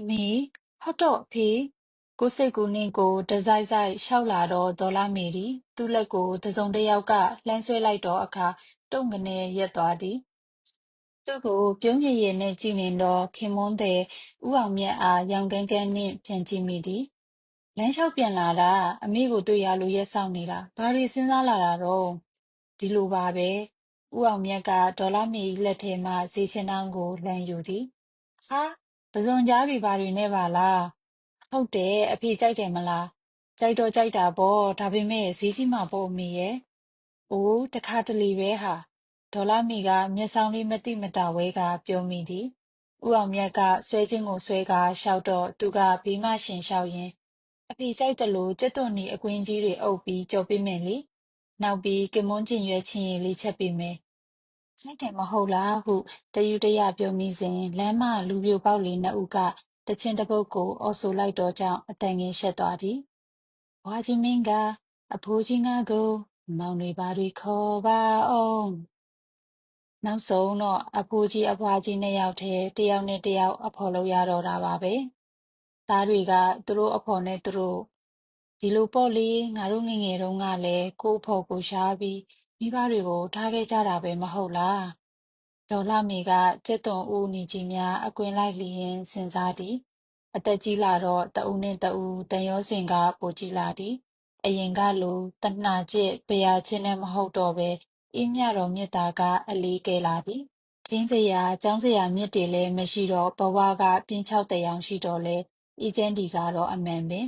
မေဟုတ်တော့ဖေကိုစိတ်ကူနင်းကိုတစိုက်စိုက်ရှောက်လာတော့ဒေါ်လာမေဒီသူ့လက်ကိုတစုံတစ်ယောက်ကလှမ်းဆွဲလိုက်တော့အခါတုံကနေရက်သွားသည်သူ့ကိုပြုံးရည်ရည်နဲ့ကြည့်နေတော့ခင်မွန်းတဲ့ဥအောင်မြတ်အားရောင်ကန်းကန်းနှင့်ပြန်ကြည့်မိသည်လမ်းလျှောက်ပြန်လာတာအမေကိုတွေ့ရလို့ရက်ဆောင်နေတာဘာတွေစဉ်းစားလာတာတော့ဒီလိုပါပဲဥအောင်မြတ်ကဒေါ်လာမေလက်ထဲမှဈေးချင်းတောင်းကိုလှမ်းယူသည်ဟာပဇွန်ကြားတွေဘာတွေနဲ့ပါလားဟုတ်တယ်အဖေကြိုက်တယ်မလားကြိုက်တော့ကြိုက်တာပေါ့ဒါပေမဲ့ဈေးကြီးမှာပေါ့အမေရဲ့အိုးတခါတလေပဲဟာဒေါ်လာမီကမျက်စောင်းလေးမတိမတာဝဲကပြောမိသည်ဥအောင်မြတ်ကဆွဲချင်းကိုဆွဲကရှောက်တော့သူကဘေးမရှင်ရှောက်ရင်အဖေကြိုက်တယ်လို့ကြက်သွန်နီအကွင်းကြီးတွေအုပ်ပြီးကြော်ပေးမယ်လေနောက်ပြီးကမွန်းကျင်ရွက်ချင်းရည်လေးချက်ပေးမယ်ကြိုက်တယ်မဟုတ်လားဟုတယူတရပြောမိစဉ်လမ်းမလူပြိုပေါက်လေးနှစ်ဦးကတချင်းတစ်ပုတ်ကိုအော်ဆိုလိုက်တော့ကြောင့်အတန်ငင်ရှက်သွားသည်ဘွားကြီးမင်းကအဖိုးကြီးငါကိုမောင်တွေဘာတွေခေါ်ပါအောင်နောက်ဆုံးတော့အဖိုးကြီးအဖွားကြီးနှစ်ယောက်တည်းတယောက်နဲ့တယောက်အဖော်လို့ရတော့တာပါပဲသားတွေကသူတို့အဖော်နဲ့သူတို့ဒီလိုပေါ့လေငါတို့ငယ်ငယ်တုန်းကလည်းကိုယ့်အဖော်ကိုရှားပြီးမိဘတွေကိုထားခဲ့ကြတာပဲမဟုတ်လားဒေါ်လာမေကကျက်သွန်ဦးနီကြီးများအကွင်လိုက်လျင်စဉ်းစားသည်အသက်ကြီးလာတော့တဦးနဲ့တဦးတန်ရောစင်ကပိုကြီးလာသည်အရင်ကလိုတနှာကျစ်ပရာချင်းနဲ့မဟုတ်တော့ပဲအေးမြတော်မြတ်တာကအလေးကဲလာသည်တင်းစရာကျောင်းစရာမြစ်တွေလည်းမရှိတော့ဘဝကပြင်းချောက်တဲ့ရောင်ရှိတော့လေအေးချမ်းဒီကတော့အမှန်ပင်